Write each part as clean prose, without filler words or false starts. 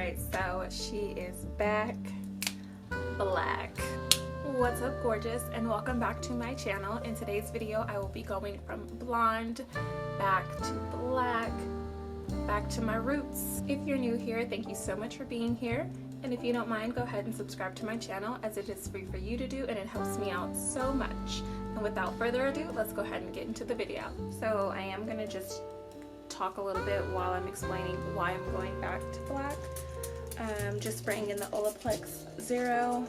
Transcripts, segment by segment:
Alright, so she is back black. What's up, gorgeous, and welcome back to my channel. In today's video I will be going from blonde back to black, back to my roots. If you're new here, thank you so much for being here, and if you don't mind, go ahead and subscribe to my channel, as it is free for you to do and it helps me out so much. And without further ado, let's go ahead and get into the video. So I am gonna just talk a little bit while I'm explaining why I'm going back to black. Just spraying in the Olaplex Zero.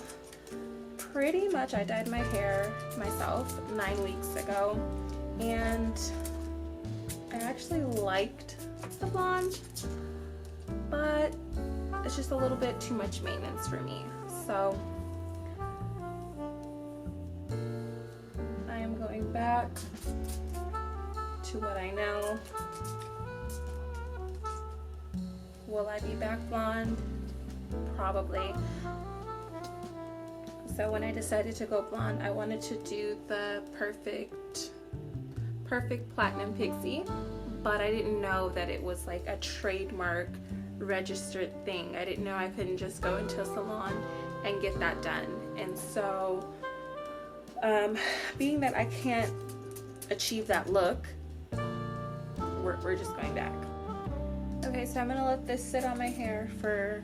Pretty much I dyed my hair myself 9 weeks ago, and I actually liked the blonde, but it's just a little bit too much maintenance for me. So I am going back to what I know. Will I be back blonde? Probably. So when I decided to go blonde, I wanted to do the perfect platinum pixie, but I didn't know that it was like a trademark registered thing. I didn't know I couldn't just go into a salon and get that done. And so being that I can't achieve that look, we're just going back. Okay, so I'm gonna let this sit on my hair for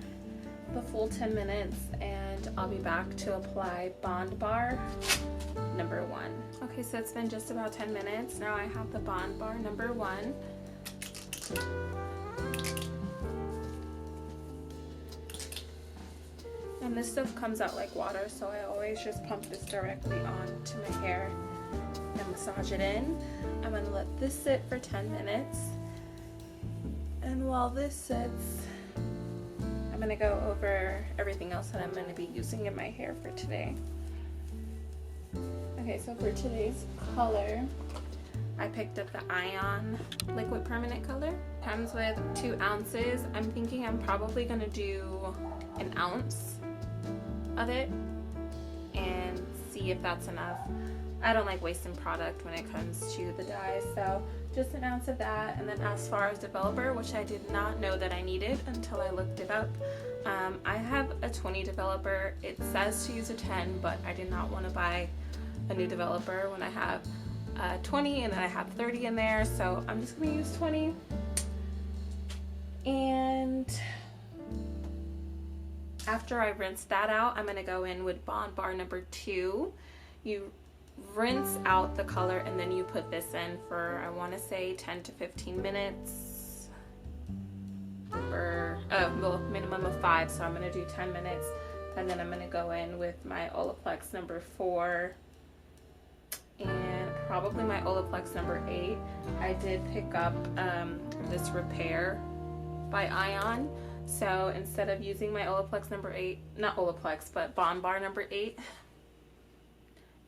the full 10 minutes, and I'll be back to apply Bond Bar number 1. Okay, so it's been just about 10 minutes. Now I have the Bond Bar number 1. And this stuff comes out like water, so I always just pump this directly onto my hair and massage it in. I'm gonna let this sit for 10 minutes. And while this sits, I'm gonna go over everything else that I'm gonna be using in my hair for today. Okay, so for today's color, I picked up the Ion Liquid Permanent Color. Comes with 2 ounces. I'm thinking I'm probably gonna do an ounce of it and see if that's enough. I don't like wasting product when it comes to the dye, so just an ounce of that. And then as far as developer, which I did not know that I needed until I looked it up, I have a 20 developer. It says to use a 10, but I did not want to buy a new developer when I have 20 and then I have 30 in there, so I'm just going to use 20. And after I rinse that out, I'm going to go in with Bond Bar number 2. You rinse out the color and then you put this in for, I want to say, 10 to 15 minutes for well, minimum of 5, so I'm going to do 10 minutes, and then I'm going to go in with my Olaplex number 4 and probably my Olaplex number 8. I did pick up this Repair by Ion, so instead of using my Olaplex number 8, not Olaplex, but Bond Bar number 8,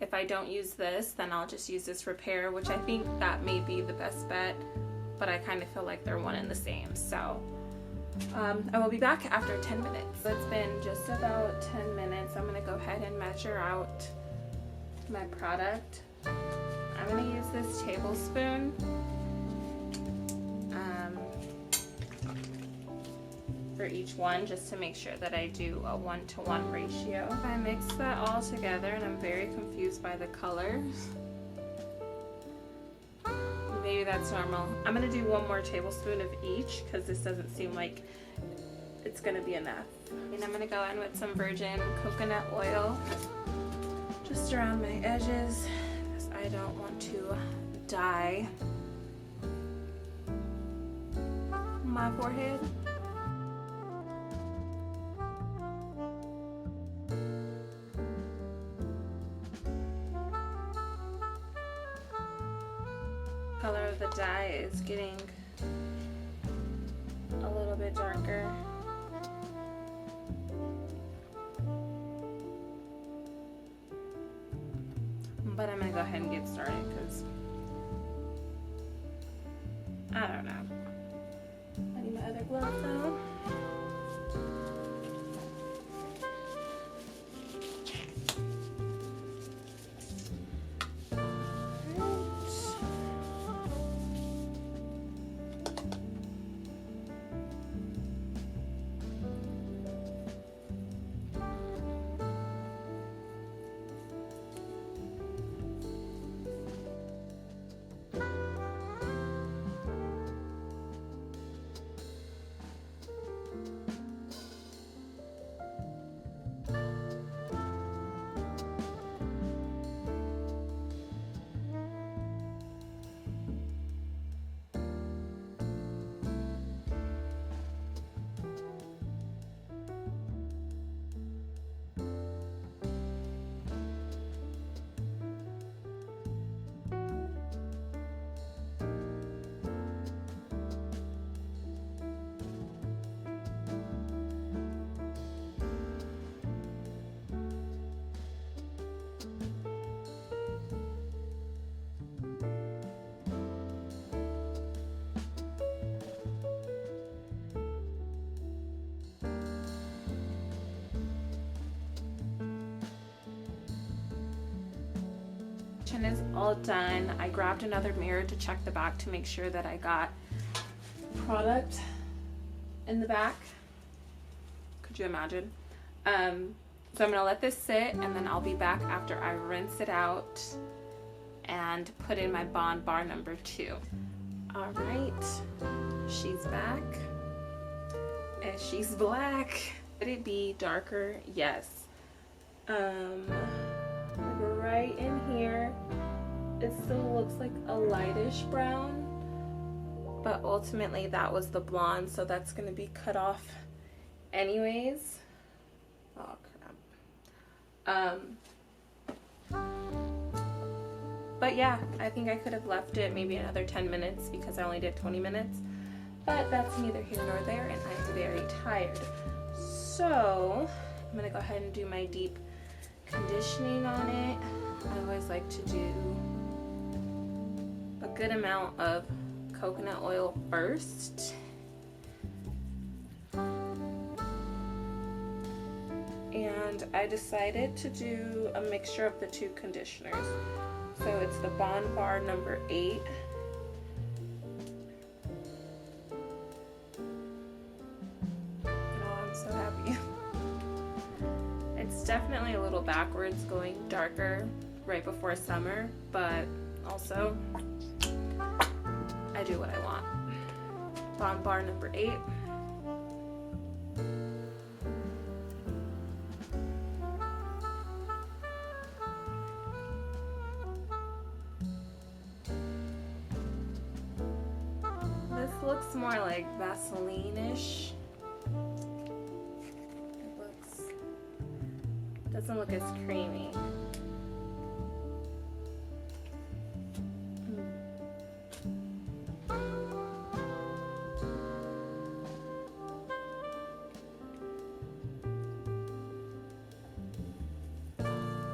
if I don't use this, then I'll just use this Repair, which I think that may be the best bet, but I kind of feel like they're one and the same. So I will be back after 10 minutes. So it's been just about 10 minutes. I'm going to go ahead and measure out my product. I'm going to use this tablespoon. For each one, just to make sure that I do a 1-to-1 ratio. I mix that all together and I'm very confused by the colors. Maybe that's normal. I'm gonna do 1 more tablespoon of each because this doesn't seem like it's gonna be enough. And I'm gonna go in with some virgin coconut oil just around my edges because I don't want to dye my forehead. Color of the dye is getting a little bit darker. But I'm gonna go ahead and get started because I don't know. I need my other gloves though. foundation is all done. I grabbed another mirror to check the back to make sure that I got product in the back. Could you imagine? So I'm gonna let this sit, and then I'll be back after I rinse it out and put in my Bond Bar number 2. All right, she's back, and she's black. Could it be darker? Yes. Right in here, it still looks like a lightish brown, but ultimately that was the blonde, so that's gonna be cut off anyways. Oh crap. But yeah, I think I could have left it maybe another 10 minutes because I only did 20 minutes, but that's neither here nor there, and I'm very tired. So I'm gonna go ahead and do my deep conditioning on it. I always like to do a good amount of coconut oil first. And I decided to do a mixture of the 2 conditioners. So it's the Bond Bar number 8. Oh, I'm so happy. It's definitely a little backwards going darker right before summer, but also I do what I want. Bond Bar number 8. This looks more like Vaseline-ish. Doesn't look as creamy.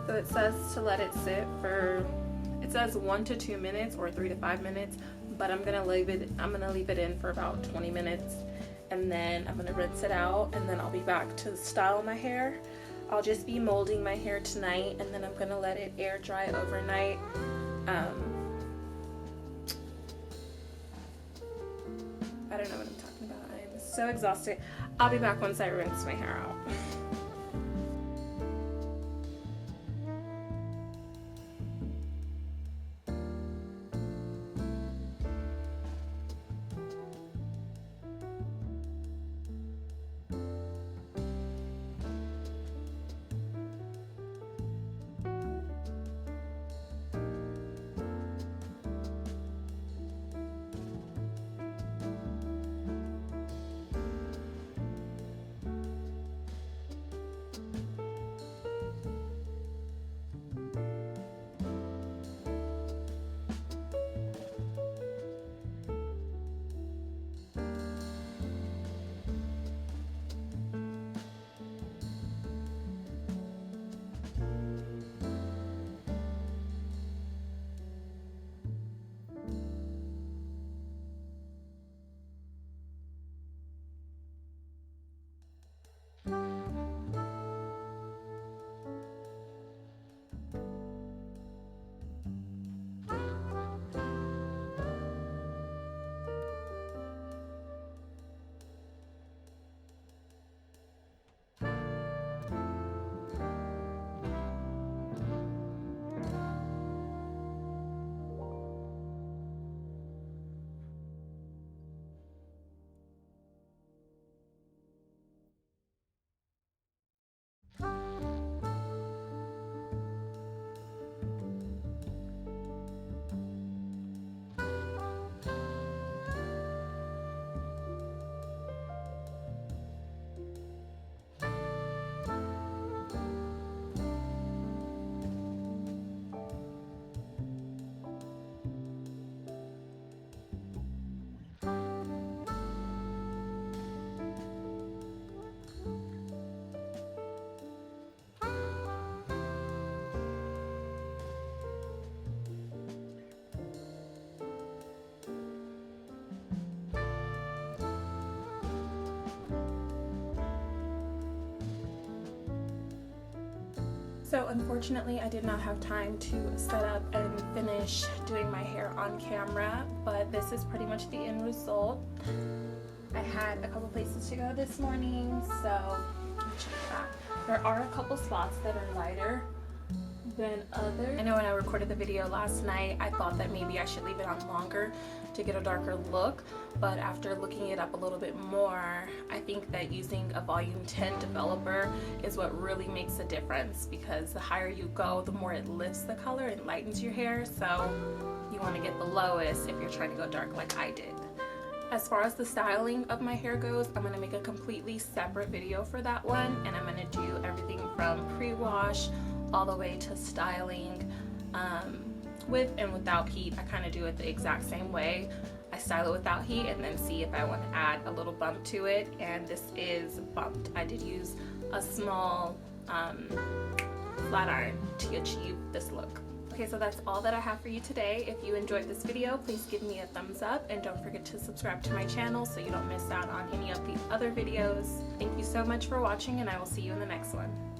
So it says to let it sit for, it says 1 to 2 minutes or 3 to 5 minutes, but I'm gonna leave it in for about 20 minutes, and then I'm gonna rinse it out, and then I'll be back to style my hair. I'll just be molding my hair tonight, and then I'm gonna let it air dry overnight. I don't know what I'm talking about. I'm so exhausted. I'll be back once I rinse my hair out. So unfortunately I did not have time to set up and finish doing my hair on camera, but this is pretty much the end result. I had a couple places to go this morning, so check that. There are a couple spots that are lighter than others. I know when I recorded the video last night, I thought that maybe I should leave it on longer to get a darker look, but after looking it up a little bit more, I think that using a volume 10 developer is what really makes a difference, because the higher you go, the more it lifts the color and lightens your hair, so you want to get the lowest if you're trying to go dark like I did. As far as the styling of my hair goes, I'm going to make a completely separate video for that one, and I'm going to do everything from pre-wash all the way to styling with and without heat. I kind of do it the exact same way. I style it without heat and then see if I want to add a little bump to it, and this is bumped. I did use a small flat iron to achieve this look. Okay, so that's all that I have for you today. If you enjoyed this video, please give me a thumbs up and don't forget to subscribe to my channel so you don't miss out on any of the other videos. Thank you so much for watching, and I will see you in the next one.